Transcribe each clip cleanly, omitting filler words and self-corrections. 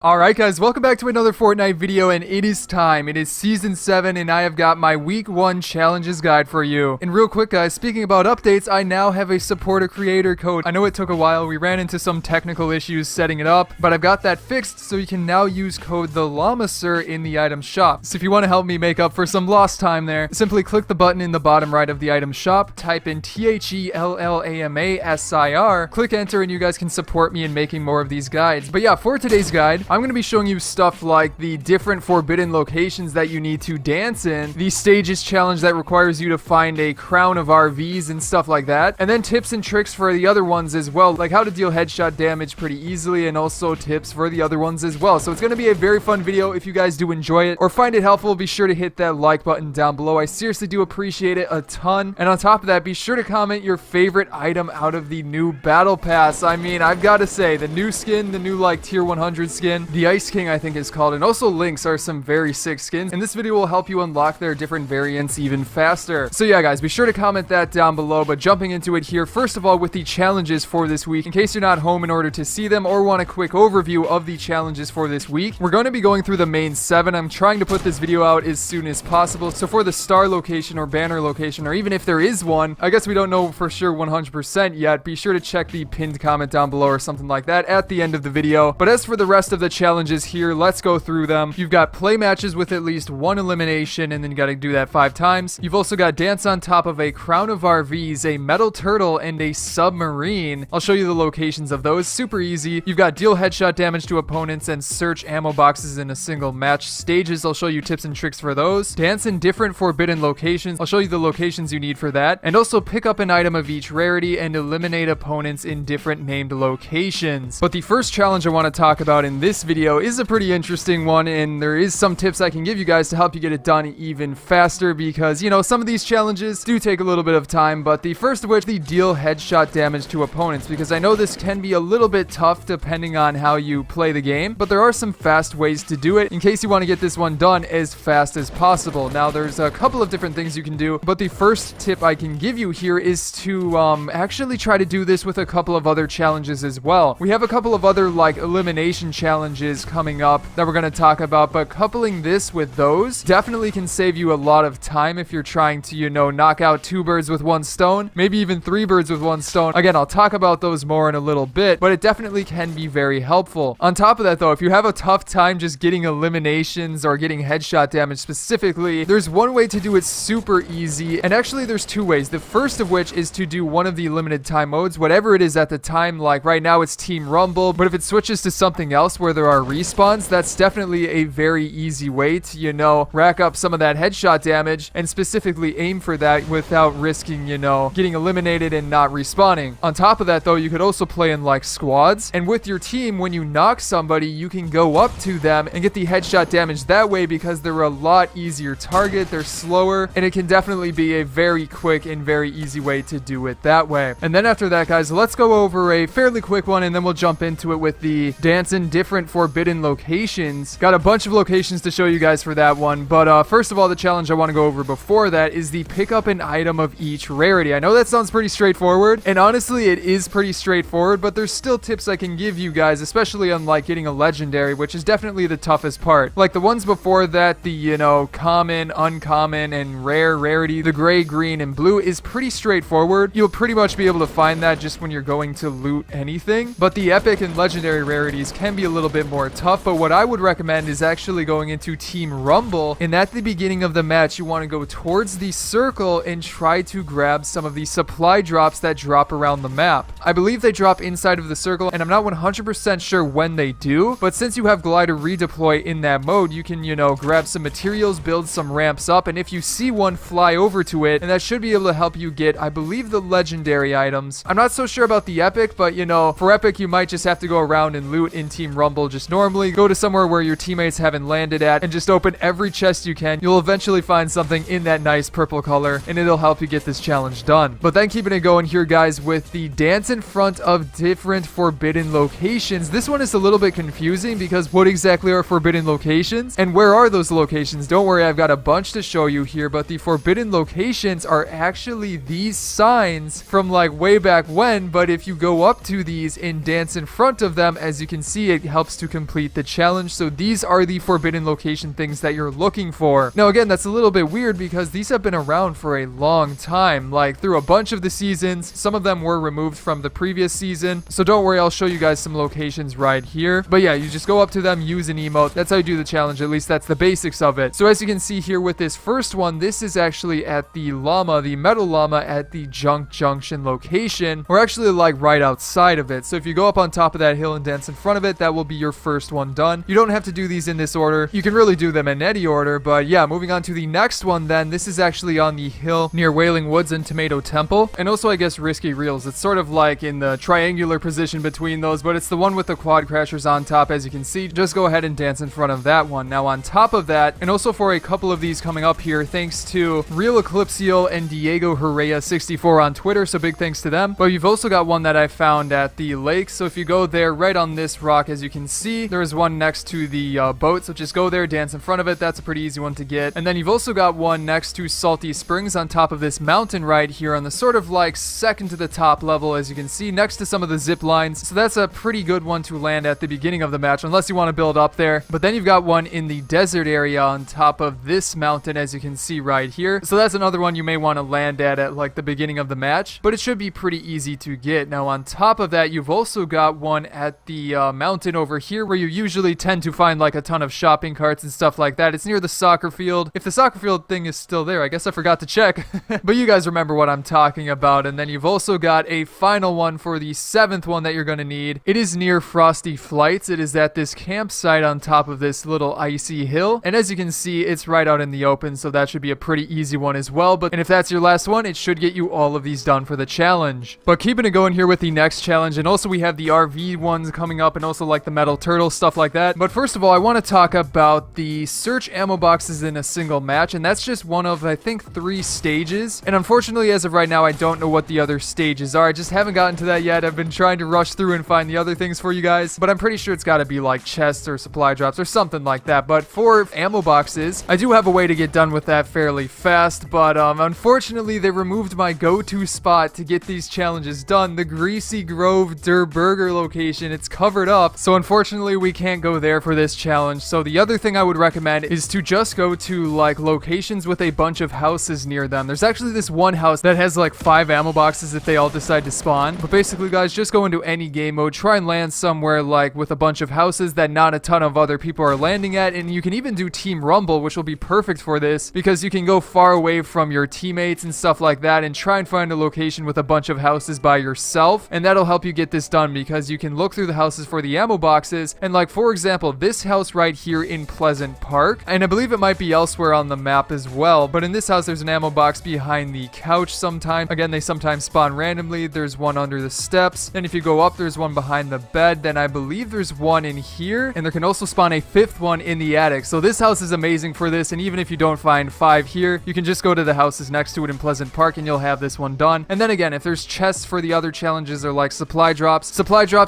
Alright guys, welcome back to another Fortnite video, and it is time. It is Season 7 and I have got my Week 1 Challenges guide for you. And real quick guys, speaking about updates, I now have a support a creator code. I know it took a while, we ran into some technical issues setting it up, but I've got that fixed so you can now use code TheLlamaSir in the item shop. So if you want to help me make up for some lost time there, simply click the button in the bottom right of the item shop, type in TheLlamasir, click enter, and you guys can support me in making more of these guides. But yeah, for today's guide, I'm going to be showing you stuff like the different forbidden locations that you need to dance in, the stages challenge that requires you to find a crown of RVs and stuff like that, and then tips and tricks for the other ones as well, like how to deal headshot damage pretty easily, and also tips for the other ones as well. So it's going to be a very fun video. If you guys do enjoy it or find it helpful, be sure to hit that like button down below. I seriously do appreciate it a ton. And on top of that, be sure to comment your favorite item out of the new battle pass. I mean, I've got to say, the new skin, the new like tier 100 skin, the Ice King I think is called, and also Lynx are some very sick skins, and this video will help you unlock their different variants even faster. So yeah guys, be sure to comment that down below. But jumping into it here, first of all, with the challenges for this week, in case you're not home in order to see them or want a quick overview of the challenges for this week, we're going to be going through the main 7. I'm trying to put this video out as soon as possible, so for the star location or banner location, or even if there is one, I guess we don't know for sure 100% yet, be sure to check the pinned comment down below or something like that at the end of the video. But as for the rest of the challenges here, let's go through them. You've got play matches with at least one elimination, and then you got to do that 5 times. You've also got dance on top of a crown of RVs, a metal turtle, and a submarine. I'll show you the locations of those. Super easy. You've got deal headshot damage to opponents and search ammo boxes in a single match stages. I'll show you tips and tricks for those. Dance in different forbidden locations. I'll show you the locations you need for that. And also pick up an item of each rarity and eliminate opponents in different named locations. But the first challenge I want to talk about in this video is a pretty interesting one, and there is some tips I can give you guys to help you get it done even faster, because you know some of these challenges do take a little bit of time. But the first of which, the deal headshot damage to opponents, because I know this can be a little bit tough depending on how you play the game, but there are some fast ways to do it in case you want to get this one done as fast as possible. Now there's a couple of different things you can do, but the first tip I can give you here is to actually try to do this with a couple of other challenges as well. We have a couple of other like elimination challenges coming up that we're going to talk about, but coupling this with those definitely can save you a lot of time if you're trying to, you know, knock out 2 birds with 1 stone, maybe even 3 birds with 1 stone. Again, I'll talk about those more in a little bit, but it definitely can be very helpful. On top of that though, if you have a tough time just getting eliminations or getting headshot damage specifically, there's one way to do it super easy, and actually there's 2 ways. The first of which is to do one of the limited time modes, whatever it is at the time. Like right now it's Team Rumble, but if it switches to something else where there are respawns, that's definitely a very easy way to, you know, rack up some of that headshot damage and specifically aim for that without risking, you know, getting eliminated and not respawning. On top of that though, you could also play in like squads, and with your team, when you knock somebody, you can go up to them and get the headshot damage that way, because they're a lot easier target, they're slower, and it can definitely be a very quick and very easy way to do it that way. And then after that guys, let's go over a fairly quick one, and then we'll jump into it with the dance in different forbidden locations. Got a bunch of locations to show you guys for that one, but first of all, the challenge I want to go over before that is the pick up an item of each rarity. I know that sounds pretty straightforward, and honestly it is pretty straightforward, but there's still tips I can give you guys, especially on like getting a legendary, which is definitely the toughest part. Like the ones before that, the, you know, common, uncommon, and rare rarity, the gray, green, and blue is pretty straightforward. You'll pretty much be able to find that just when you're going to loot anything. But the epic and legendary rarities can be a little bit more tough, but what I would recommend is actually going into Team Rumble, and at the beginning of the match you want to go towards the circle and try to grab some of the supply drops that drop around the map. I believe they drop inside of the circle, and I'm not 100% sure when they do, but since you have glider redeploy in that mode, you can, you know, grab some materials, build some ramps up, and if you see one, fly over to it, and that should be able to help you get, I believe, the legendary items. I'm not so sure about the epic, but you know, for epic you might just have to go around and loot in Team Rumble just normally. Go to somewhere where your teammates haven't landed at and just open every chest you can. You'll eventually find something in that nice purple color, and it'll help you get this challenge done. But then keeping it going here guys with the dance in front of different forbidden locations. This one is a little bit confusing, because what exactly are forbidden locations and where are those locations? Don't worry, I've got a bunch to show you here, but the forbidden locations are actually these signs from like way back when, but if you go up to these and dance in front of them, as you can see, it helps steps to complete the challenge. So these are the forbidden location things that you're looking for. Now again, that's a little bit weird because these have been around for a long time, like through a bunch of the seasons. Some of them were removed from the previous season, so don't worry, I'll show you guys some locations right here. But yeah, you just go up to them, use an emote. That's how you do the challenge, at least that's the basics of it. So as you can see here with this first one, this is actually at the llama, the metal llama at the Junk Junction location. We're actually like right outside of it. So if you go up on top of that hill and dance in front of it, that will be your first one done. You don't have to do these in this order. You can really do them in any order, but yeah, moving on to the next one then. This is actually on the hill near Wailing Woods and Tomato Temple, and also I guess Risky Reels. It's sort of like in the triangular position between those, but it's the one with the quad crashers on top. As you can see, just go ahead and dance in front of that one. Now on top of that, and also for a couple of these coming up here, thanks to Real Eclipsio and Diego Herrera 64 on Twitter, so big thanks to them. But you've also got one that I found at the lake, so if you go there right on this rock, as you can see, there is one next to the boat, so just go there, dance in front of it. That's a pretty easy one to get. And then you've also got one next to Salty Springs on top of this mountain right here on the sort of like second to the top level, as you can see, next to some of the zip lines. So that's a pretty good one to land at the beginning of the match, unless you want to build up there. But then you've got one in the desert area on top of this mountain, as you can see right here. So that's another one you may want to land at like the beginning of the match, but it should be pretty easy to get. Now on top of that, you've also got one at the mountain over here where you usually tend to find like a ton of shopping carts and stuff like that. It's near the soccer field. If the soccer field thing is still there, I guess I forgot to check. But you guys remember what I'm talking about. And then you've also got a final one for the 7th one that you're going to need. It is near Frosty Flights. It is at this campsite on top of this little icy hill. And as you can see, it's right out in the open, so that should be a pretty easy one as well. And if that's your last one, it should get you all of these done for the challenge. But keeping it going here with the next challenge, and also we have the RV ones coming up, and also like the metal turtle, stuff like that. But first of all, I want to talk about the search ammo boxes in a single match, and that's just one of, I think, 3 stages. And unfortunately, as of right now, I don't know what the other stages are. I just haven't gotten to that yet. I've been trying to rush through and find the other things for you guys, but I'm pretty sure it's got to be like chests or supply drops or something like that. But for ammo boxes, I do have a way to get done with that fairly fast, but unfortunately, they removed my go-to spot to get these challenges done, the Greasy Grove Der Burger location. It's covered up, so unfortunately, we can't go there for this challenge. So the other thing I would recommend is to just go to like locations with a bunch of houses near them. There's actually this one house that has like 5 ammo boxes if they all decide to spawn. But basically, guys, just go into any game mode, try and land somewhere like with a bunch of houses that not a ton of other people are landing at, and you can even do Team Rumble, which will be perfect for this because you can go far away from your teammates and stuff like that and try and find a location with a bunch of houses by yourself, and that'll help you get this done because you can look through the houses for the ammo boxes. And like, for example, this house right here in Pleasant Park, and I believe it might be elsewhere on the map as well, but in this house there's an ammo box behind the couch sometimes. Again, they sometimes spawn randomly. There's one under the steps, and if you go up, there's one behind the bed. Then I believe there's one in here, and there can also spawn a 5th one in the attic. So this house is amazing for this, and even if you don't find 5 here, you can just go to the houses next to it in Pleasant Park and you'll have this one done. And then again, if there's chests for the other challenges or like supply drops,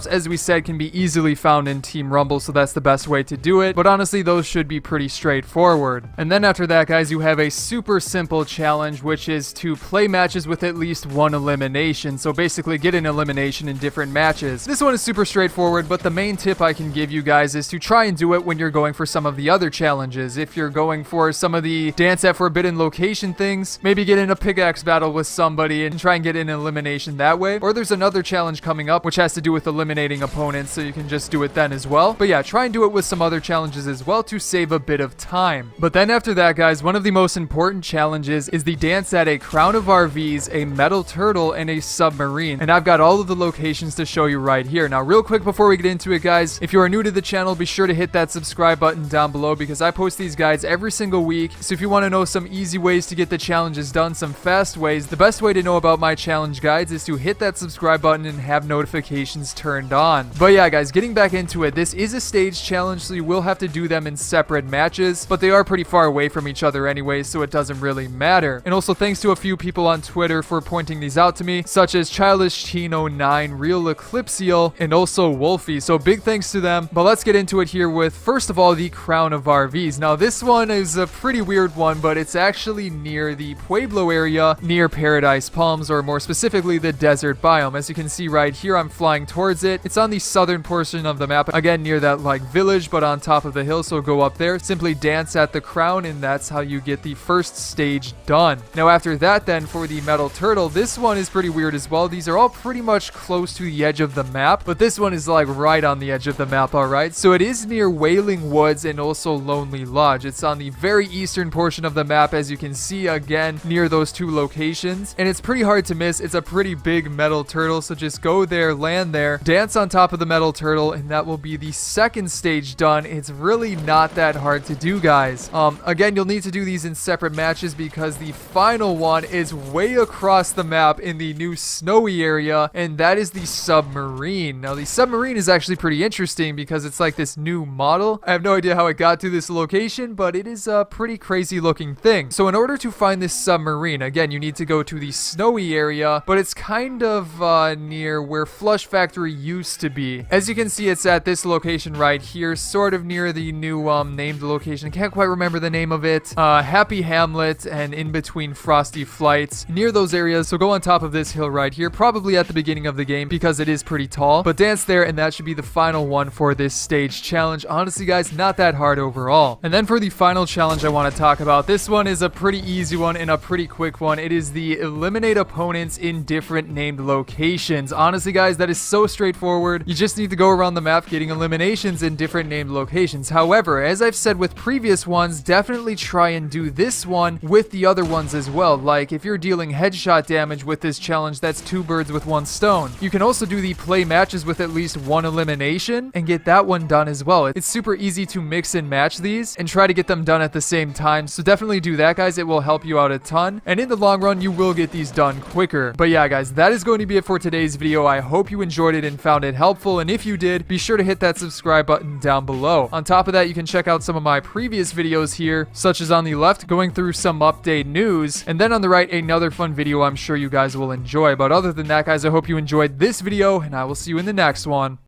as we said, can be easily found in Team Rumble, so that's the best way to do it. But honestly, those should be pretty straightforward. And then after that, guys, you have a super simple challenge, which is to play matches with at least 1 elimination. So basically get an elimination in different matches. This one is super straightforward, but the main tip I can give you guys is to try and do it when you're going for some of the other challenges. If you're going for some of the dance at forbidden location things, maybe get in a pickaxe battle with somebody and try and get an elimination that way. Or there's another challenge coming up which has to do with eliminating opponents, so you can just do it then as well. But yeah, try and do it with some other challenges as well to save a bit of time. But then after that, guys, one of the most important challenges is the dance at a crown of RVs, a metal turtle, and a submarine. And I've got all of the locations to show you right here. Now, real quick before we get into it, guys, if you are new to the channel, be sure to hit that subscribe button down below because I post these guides every single week. So if you want to know some easy ways to get the challenges done, some fast ways, the best way to know about my challenge guides is to hit that subscribe button and have notifications turned on. But yeah, guys, getting back into it, this is a stage challenge, so you will have to do them in separate matches, but they are pretty far away from each other anyway, so it doesn't really matter. And also thanks to a few people on Twitter for pointing these out to me, such as Childish Chino 9, Real Eclipsio, and also Wolfie. So big thanks to them. But let's get into it here with, first of all, the Crown of RVs. Now this one is a pretty weird one, but it's actually near the Pueblo area, near Paradise Palms, or more specifically the desert biome. As you can see right here, I'm flying towards it. It's on the southern portion of the the map. Again, near that like village, but on top of the hill. So go up there, simply dance at the crown, and that's how you get the first stage done. Now after that then, for the metal turtle, this one is pretty weird as well. These are all pretty much close to the edge of the map, but this one is like right on the edge of the map. All right, so it is near Wailing Woods and also Lonely Lodge. It's on the very eastern portion of the map, as you can see, again near those two locations, and it's pretty hard to miss. It's a pretty big metal turtle, so just go there, land there, dance on top of the metal turtle, and that will be the second stage done. It's really not that hard to do, guys. Again, you'll need to do these in separate matches because the final one is way across the map in the new snowy area, and that is the submarine. Now the submarine is actually pretty interesting because it's like this new model. I have no idea how it got to this location, but it is a pretty crazy looking thing. So in order to find this submarine, again, you need to go to the snowy area, but it's kind of near where Flush Factory used to be. As you can see, it's at this location right here, sort of near the new named location. Can't quite remember the name of it. Happy Hamlet and in between Frosty Flights, near those areas. So go on top of this hill right here, probably at the beginning of the game because it is pretty tall, but dance there, and that should be the final one for this stage challenge. Honestly, guys, not that hard overall. And then for the final challenge I want to talk about, this one is a pretty easy one and a pretty quick one. It is the eliminate opponents in different named locations. Honestly, guys, that is so straightforward. You just need to go around the map getting eliminations in different named locations. However, as I've said with previous ones, definitely try and do this one with the other ones as well. Like if you're dealing headshot damage with this challenge, that's 2 birds with 1 stone. You can also do the play matches with at least 1 elimination and get that one done as well. It's super easy to mix and match these and try to get them done at the same time. So definitely do that, guys. It will help you out a ton. And in the long run, you will get these done quicker. But yeah, guys, that is going to be it for today's video. I hope you enjoyed it and found it helpful. And if you did, be sure to hit that subscribe button down below. On top of that, you can check out some of my previous videos here, such as on the left, going through some update news, and then on the right, another fun video I'm sure you guys will enjoy. But other than that, guys, I hope you enjoyed this video, and I will see you in the next one.